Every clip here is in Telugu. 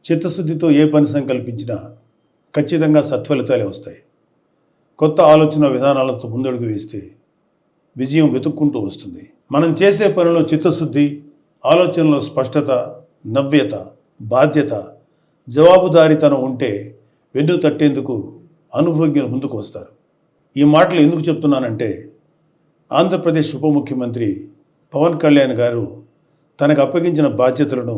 చిత్తశుద్ధితో ఏ పని సంకల్పించినా ఖచ్చితంగా సత్ఫలితాలే వస్తాయి. కొత్త ఆలోచన విధానాలతో ముందడుగు వేస్తే విజయం వెతుక్కుంటూ వస్తుంది. మనం చేసే పనిలో చిత్తశుద్ధి, ఆలోచనలో స్పష్టత, నవ్యత, బాధ్యత, జవాబుదారీతనం ఉంటే వెన్ను తట్టేందుకు అనుభవజ్ఞులు ముందుకు వస్తారు. ఈ మాటలు ఎందుకు చెప్తున్నానంటే, ఆంధ్రప్రదేశ్ ఉప ముఖ్యమంత్రి పవన్ కళ్యాణ్ గారు తనకు అప్పగించిన బాధ్యతలను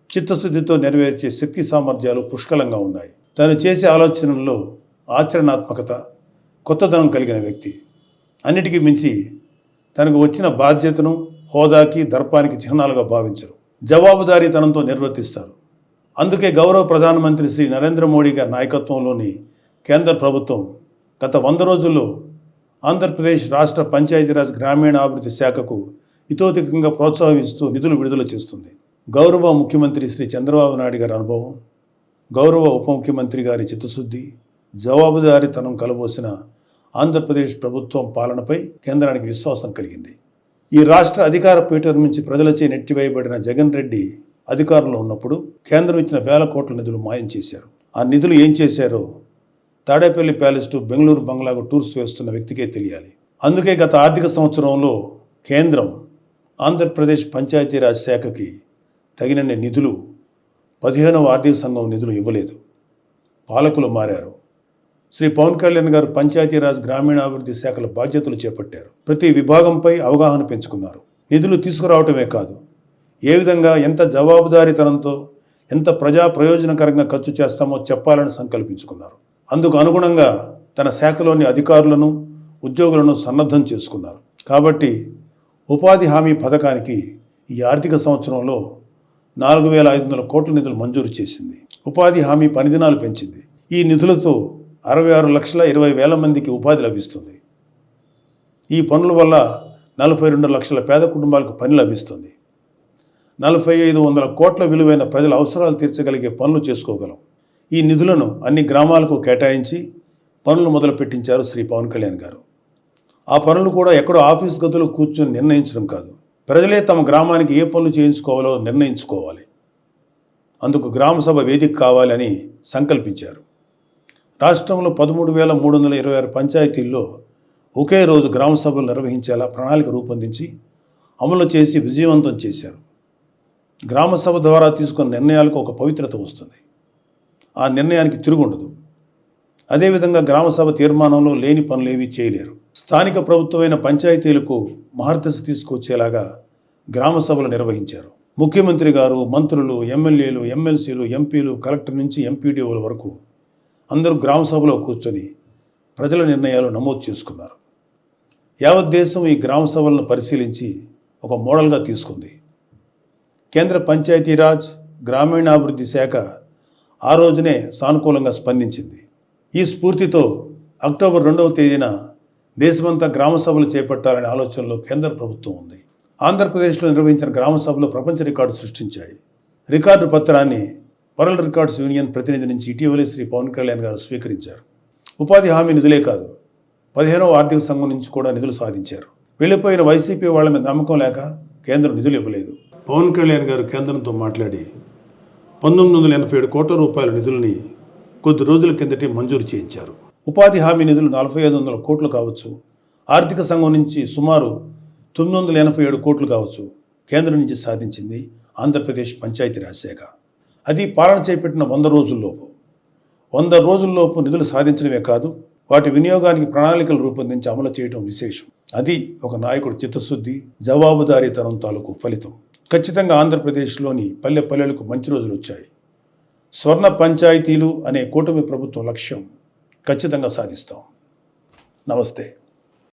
చిత్తశుద్ధితో నెరవేర్చే శక్తి సామర్థ్యాలు పుష్కలంగా ఉన్నాయి. తను చేసే ఆలోచనల్లో ఆచరణాత్మకత, కొత్తదనం కలిగిన వ్యక్తి. అన్నిటికీ మించి తనకు వచ్చిన బాధ్యతను హోదాకి, దర్పానికి చిహ్నాలుగా భావించరు. జవాబుదారీతనంతో నిర్వర్తిస్తారు. అందుకే గౌరవ ప్రధానమంత్రి శ్రీ నరేంద్ర మోడీ గారి నాయకత్వంలోని కేంద్ర ప్రభుత్వం గత 100 రోజుల్లో ఆంధ్రప్రదేశ్ రాష్ట్ర పంచాయతీరాజ్ గ్రామీణాభివృద్ధి శాఖకు ఇతోధికంగా ప్రోత్సాహిస్తూ నిధులు విడుదల చేస్తుంది. గౌరవ ముఖ్యమంత్రి శ్రీ చంద్రబాబు నాయుడు గారి అనుభవం, గౌరవ ఉప ముఖ్యమంత్రి గారి చిత్తశుద్ధి, జవాబుదారీతనం కలబోసిన ఆంధ్రప్రదేశ్ ప్రభుత్వం పాలనపై కేంద్రానికి విశ్వాసం కలిగింది. ఈ రాష్ట్ర అధికార పీఠం నుంచి ప్రజలచే నెట్టివేయబడిన జగన్ రెడ్డి అధికారంలో ఉన్నప్పుడు కేంద్రం ఇచ్చిన వేల కోట్ల నిధులు మాయం చేశారు. ఆ నిధులు ఏం చేశారో తాడేపల్లి ప్యాలెస్ టు బెంగళూరు బంగ్లాకు టూర్స్ వేస్తున్న వ్యక్తికే తెలియాలి. అందుకే గత ఆర్థిక సంవత్సరంలో కేంద్రం ఆంధ్రప్రదేశ్ పంచాయతీరాజ్ శాఖకి తగినన్ని నిధులు 15వ ఆర్థిక సంఘం నిధులు ఇవ్వలేదు. పాలకులు మారారు. శ్రీ పవన్ కళ్యాణ్ గారు పంచాయతీరాజ్ గ్రామీణాభివృద్ధి శాఖల బాధ్యతలు చేపట్టారు. ప్రతి విభాగంపై అవగాహన పెంచుకున్నారు. నిధులు తీసుకురావటమే కాదు, ఏ విధంగా ఎంత జవాబుదారీతనంతో ఎంత ప్రజా ప్రయోజనకరంగా ఖర్చు చేస్తామో చెప్పాలని సంకల్పించుకున్నారు. అందుకు అనుగుణంగా తన శాఖలోని అధికారులను, ఉద్యోగులను సన్నద్ధం చేసుకున్నారు. కాబట్టి ఉపాధి హామీ పథకానికి ఈ ఆర్థిక సంవత్సరంలో 4,500 కోట్ల నిధులు మంజూరు చేసింది. ఉపాధి హామీ పని దినాలు పెంచింది. ఈ నిధులతో 66,20,000 మందికి ఉపాధి లభిస్తుంది. ఈ పనుల వల్ల 42 లక్షల పేద కుటుంబాలకు పని లభిస్తుంది. 4,500 కోట్ల విలువైన ప్రజల అవసరాలు తీర్చగలిగే పనులు చేసుకోగలం. ఈ నిధులను అన్ని గ్రామాలకు కేటాయించి పనులు మొదలుపెట్టించారు శ్రీ పవన్ కళ్యాణ్ గారు. ఆ పనులు కూడా ఎక్కడో ఆఫీస్ గదులు కూర్చొని నిర్ణయించడం కాదు, ప్రజలే తమ గ్రామానికి ఏ పనులు చేయించుకోవాలో నిర్ణయించుకోవాలి. అందుకు గ్రామసభ వేదిక కావాలని సంకల్పించారు. రాష్ట్రంలో 13,326 పంచాయతీల్లో ఒకే రోజు గ్రామసభలు నిర్వహించేలా ప్రణాళిక రూపొందించి అమలు చేసి విజయవంతం చేశారు. గ్రామసభ ద్వారా తీసుకున్న నిర్ణయాలకు ఒక పవిత్రత వస్తుంది. ఆ నిర్ణయానికి తిరుగుండదు. అదేవిధంగా గ్రామసభ తీర్మానంలో లేని పనులేవీ చేయలేరు. స్థానిక ప్రభుత్వమైన పంచాయతీలకు మహర్దశ తీసుకొచ్చేలాగా గ్రామసభలు నిర్వహించారు. ముఖ్యమంత్రి గారు, మంత్రులు, ఎమ్మెల్యేలు, ఎమ్మెల్సీలు, ఎంపీలు, కలెక్టర్ నుంచి ఎంపీడీఓల వరకు అందరూ గ్రామసభలో కూర్చొని ప్రజల నిర్ణయాలు నమోదు చేసుకున్నారు. యావత్ దేశం ఈ గ్రామసభలను పరిశీలించి ఒక మోడల్గా తీసుకుంది. కేంద్ర పంచాయతీరాజ్ గ్రామీణాభివృద్ధి శాఖ ఆ రోజునే సానుకూలంగా స్పందించింది. ఈ స్ఫూర్తితో అక్టోబర్ 2వ తేదీన దేశమంతా గ్రామసభలు చేపట్టాలనే ఆలోచనలో కేంద్ర ప్రభుత్వం ఉంది. ఆంధ్రప్రదేశ్లో నిర్వహించిన గ్రామసభలు ప్రపంచ రికార్డు సృష్టించాయి. రికార్డు పత్రాన్ని వరల్డ్ రికార్డ్స్ యూనియన్ ప్రతినిధి నుంచి ఇటీవలే శ్రీ పవన్ కళ్యాణ్ గారు స్వీకరించారు. ఉపాధి హామీ నిధులే కాదు, 15వ ఆర్థిక సంఘం నుంచి కూడా నిధులు సాధించారు. వెళ్ళిపోయిన వైసీపీ వాళ్ళ మీద నమ్మకం లేక కేంద్రం నిధులు ఇవ్వలేదు. పవన్ కళ్యాణ్ గారు కేంద్రంతో మాట్లాడి 1987 కోట్ల రూపాయల నిధులని కొద్ది రోజుల కిందటే మంజూరు చేయించారు. ఉపాధి హామీ నిధులు 4,500 కోట్లు కావచ్చు, ఆర్థిక సంఘం నుంచి సుమారు 987 కోట్లు కావచ్చు, కేంద్రం నుంచి సాధించింది ఆంధ్రప్రదేశ్ పంచాయతీరాజ్ శాఖ. అది పాలన చేపట్టిన 100 రోజుల్లోపు. 100 రోజుల్లోపు నిధులు సాధించడమే కాదు, వాటి వినియోగానికి ప్రణాళికలు రూపొందించి అమలు చేయడం విశేషం. అది ఒక నాయకుడు చిత్తశుద్ధి, జవాబుదారీతనం తాలూకు ఫలితం. ఖచ్చితంగా ఆంధ్రప్రదేశ్లోని పల్లెలకు మంచి రోజులు వచ్చాయి. స్వర్ణ పంచాయతీలు అనే కూటమి ప్రభుత్వం లక్ష్యం ఖచ్చితంగా సాధిస్తాం. నమస్తే.